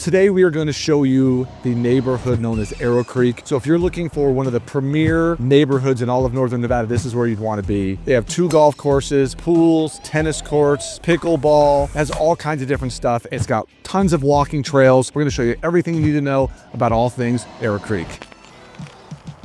Today we are going to show you the neighborhood known as ArrowCreek. So if you're looking for one of the premier neighborhoods in all of Northern Nevada, this is where you'd want to be. They have 2 golf courses, pools, tennis courts, pickleball, has all kinds of different stuff. It's got tons of walking trails. We're going to show you everything you need to know about all things ArrowCreek.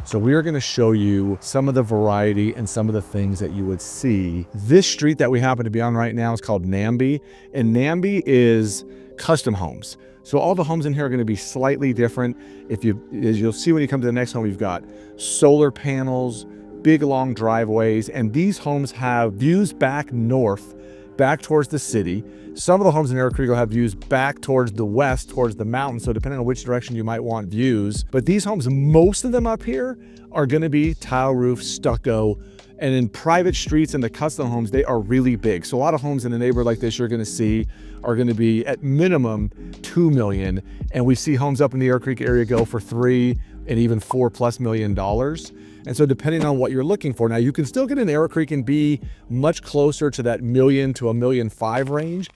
So we are going to show you some of the variety and some of the things that you would see. This street that we happen to be on right now is called Namby, and Namby is custom homes. So all the homes in here are going to be slightly different. As you'll see when you come to the next home, you've got solar panels, big long driveways, and these homes have views back north, back towards the city. Some of the homes in ArrowCreek will have views back towards the west, towards the mountains, so depending on which direction you might want views. But these homes, most of them up here, are going to be tile roof, stucco, and in private streets and the custom homes, they are really big. So a lot of homes in a neighborhood like this you're going to see are going to be at minimum $2 million. And we see homes up in the ArrowCreek area go for $3 and even $4+ million. And so depending on what you're looking for, now you can still get in ArrowCreek and be much closer to that $1 million to $1.5 million range.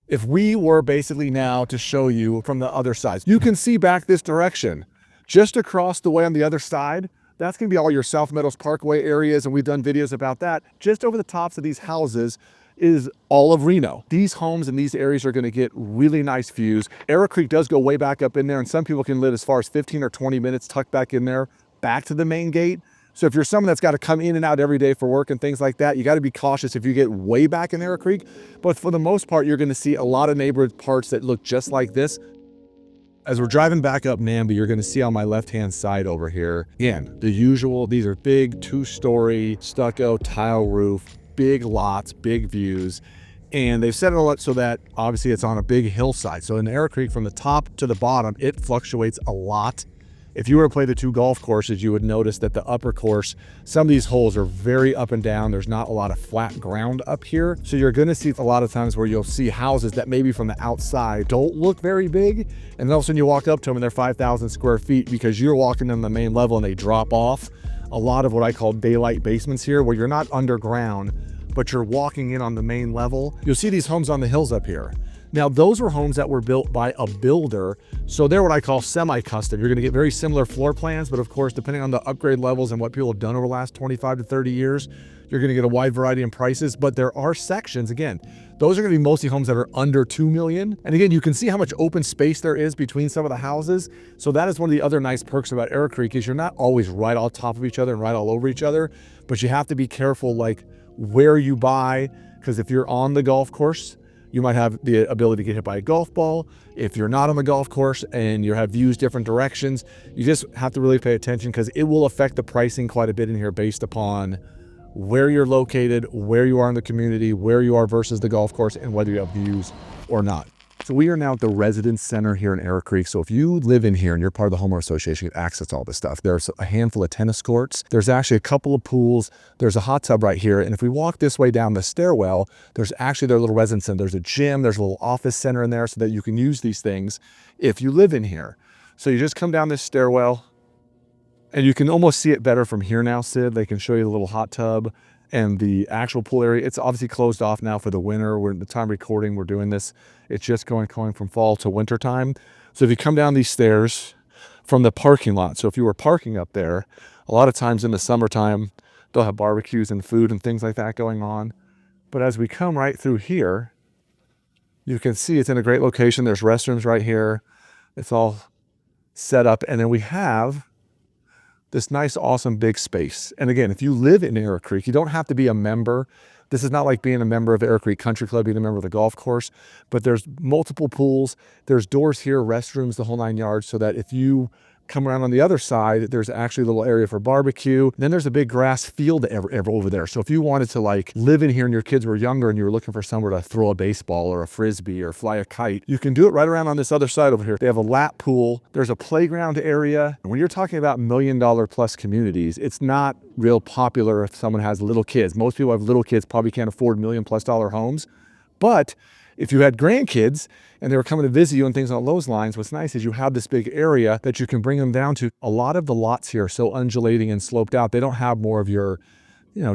If we were basically now to show you from the other side, you can see back this direction, just across the way on the other side, that's going to be all your South Meadows Parkway areas, and we've done videos about that. Just over the tops of these houses is all of Reno. These homes in these areas are going to get really nice views. ArrowCreek does go way back up in there, and some people can live as far as 15 or 20 minutes tucked back in there, back to the main gate. So if you're someone that's got to come in and out every day for work and things like that, you got to be cautious if you get way back in ArrowCreek. But for the most part, you're going to see a lot of neighborhood parts that look just like this. As we're driving back up Namby, you're going to see on my left-hand side over here, again, the usual, these are big 2-story stucco tile roof, big lots, big views. And they've set it all up so that obviously it's on a big hillside. So in ArrowCreek, from the top to the bottom, it fluctuates a lot. If you were to play the 2 golf courses, you would notice that the upper course, some of these holes are very up and down. There's not a lot of flat ground up here. So you're going to see a lot of times where you'll see houses that maybe from the outside don't look very big. And then all of a sudden you walk up to them and they're 5,000 square feet because you're walking on the main level and they drop off. A lot of what I call daylight basements here, where you're not underground, but you're walking in on the main level. You'll see these homes on the hills up here. Now, those were homes that were built by a builder, so they're what I call semi-custom. You're gonna get very similar floor plans, but of course, depending on the upgrade levels and what people have done over the last 25 to 30 years, you're gonna get a wide variety in prices, but there are sections, again, those are gonna be mostly homes that are under 2 million. And again, you can see how much open space there is between some of the houses. So that is one of the other nice perks about ArrowCreek is you're not always right on top of each other and right all over each other, but you have to be careful like where you buy, because if you're on the golf course, you might have the ability to get hit by a golf ball. If you're not on the golf course and you have views different directions, you just have to really pay attention because it will affect the pricing quite a bit in here based upon where you're located, where you are in the community, where you are versus the golf course, and whether you have views or not. So we are now at the residence center here in ArrowCreek. So if you live in here and you're part of the homeowner association, you can access all this stuff. There's a handful of tennis courts. There's actually a couple of pools. There's a hot tub right here. And if we walk this way down the stairwell, there's actually their little residence center. There's a gym, there's a little office center in there so that you can use these things if you live in here. So you just come down this stairwell and you can almost see it better from here now, Sid. They can show you the little hot tub and the actual pool area. It's obviously closed off now for the winter. We're at the time recording, we're doing this. It's just going from fall to winter time. So if you come down these stairs from the parking lot, so if you were parking up there, a lot of times in the summertime, they'll have barbecues and food and things like that going on. But as we come right through here, you can see it's in a great location. There's restrooms right here. It's all set up. And then we have this nice, awesome big space. And again, if you live in ArrowCreek, you don't have to be a member. This is not like being a member of ArrowCreek Country Club, being a member of the golf course, but there's multiple pools. There's doors here, restrooms, the whole 9 yards, so that if you come around on the other side, there's actually a little area for barbecue. Then there's a big grass field over there. So if you wanted to like live in here and your kids were younger and you were looking for somewhere to throw a baseball or a frisbee or fly a kite, you can do it right around on this other side over here. They have a lap pool. There's a playground area. And when you're talking about $1 million plus communities, it's not real popular if someone has little kids. Most people have little kids, probably can't afford $1 million+ homes. But if you had grandkids and they were coming to visit you and things along those lines, what's nice is you have this big area that you can bring them down to. A lot of the lots here are so undulating and sloped out. They don't have more of your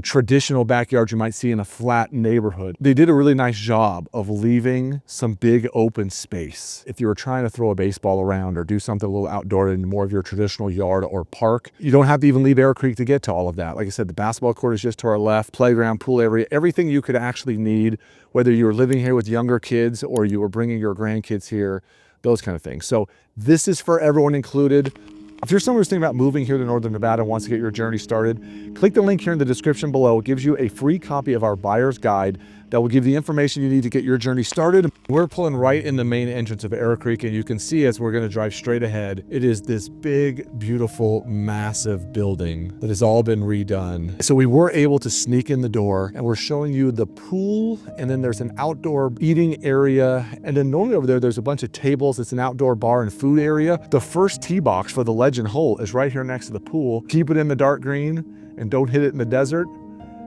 traditional backyards you might see in a flat neighborhood. They did a really nice job of leaving some big open space. If you were trying to throw a baseball around or do something a little outdoor in more of your traditional yard or park, you don't have to even leave ArrowCreek to get to all of that. Like I said, the basketball court is just to our left, playground, pool area, everything you could actually need, whether you were living here with younger kids or you were bringing your grandkids here, those kind of things. So this is for everyone included. If you're someone who's thinking about moving here to Northern Nevada and wants to get your journey started, click the link here in the description below. It gives you a free copy of our buyer's guide that will give you the information you need to get your journey started. We're pulling right in the main entrance of ArrowCreek, and you can see as we're gonna drive straight ahead, it is this big, beautiful, massive building that has all been redone. So we were able to sneak in the door, and we're showing you the pool, and then there's an outdoor eating area, and then normally over there's a bunch of tables. It's an outdoor bar and food area. The first tee box for the legend hole is right here next to the pool. Keep it in the dark green and don't hit it in the desert.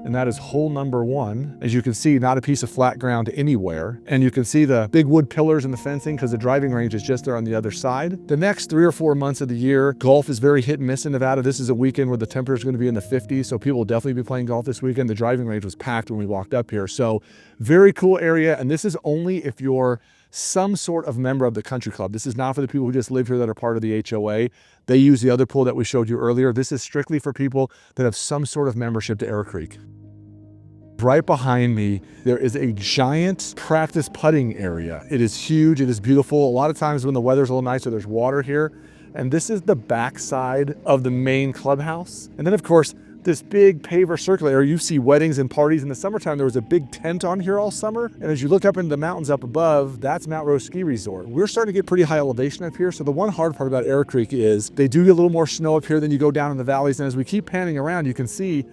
And that is hole number 1. As you can see, not a piece of flat ground anywhere. And you can see the big wood pillars and the fencing because the driving range is just there on the other side. The next 3 or 4 months of the year, golf is very hit and miss in Nevada. This is a weekend where the temperature is going to be in the 50s, so people will definitely be playing golf this weekend. The driving range was packed when we walked up here. So very cool area, and this is only if you're some sort of member of the country club. This is not for the people who just live here that are part of the HOA. They use the other pool that we showed you earlier. This is strictly for people that have some sort of membership to ArrowCreek. Right behind me, there is a giant practice putting area. It is huge, it is beautiful. A lot of times when the weather's a little nicer, there's water here. And this is the backside of the main clubhouse. And then of course, this big paver circular area, you see weddings and parties. In the summertime, there was a big tent on here all summer. And as you look up into the mountains up above, that's Mount Rose Ski Resort. We're starting to get pretty high elevation up here. So the one hard part about ArrowCreek is they do get a little more snow up here than you go down in the valleys. And as we keep panning around, you can see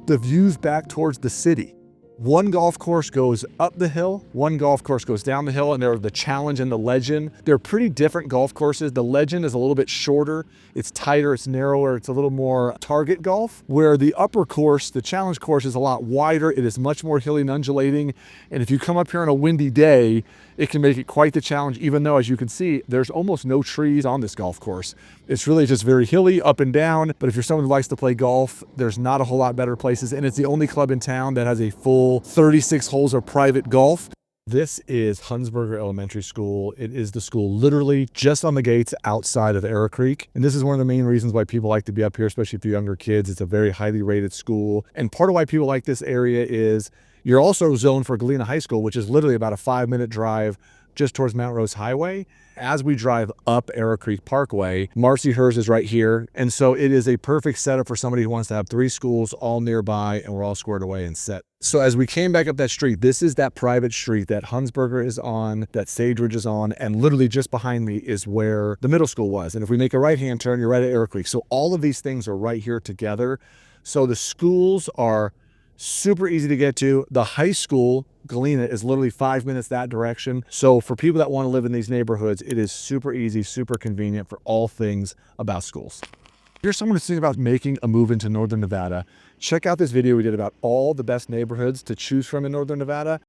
the views back towards the city. One golf course goes up the hill, one golf course goes down the hill, and they're the Challenge and the Legend. They're pretty different golf courses. The Legend is a little bit shorter, it's tighter, it's narrower, it's a little more target golf, where the upper course, the Challenge course, is a lot wider. It is much more hilly and undulating, and if you come up here on a windy day, it can make it quite the challenge, even though, as you can see, there's almost no trees on this golf course. It's really just very hilly, up and down, but if you're someone who likes to play golf, there's not a whole lot better places, and it's the only club in town that has a full 36 holes of private golf. This is Hunsberger Elementary School. It is the school literally just on the gates outside of ArrowCreek. And this is one of the main reasons why people like to be up here, especially for younger kids. It's a very highly rated school. And part of why people like this area is you're also zoned for Galena High School, which is literally about a 5-minute drive just towards Mount Rose Highway. As we drive up ArrowCreek Parkway, Marcy Hers is right here. And so it is a perfect setup for somebody who wants to have 3 schools all nearby and we're all squared away and set. So as we came back up that street, this is that private street that Hunsberger is on, that Sage Ridge is on, and literally just behind me is where the middle school was. And if we make a right-hand turn, you're right at ArrowCreek. So all of these things are right here together. So the schools are super easy to get to. The high school, Galena, is literally 5 minutes that direction. So for people that want to live in these neighborhoods, it is super easy, super convenient for all things about schools. If you're someone who's thinking about making a move into Northern Nevada, check out this video we did about all the best neighborhoods to choose from in Northern Nevada.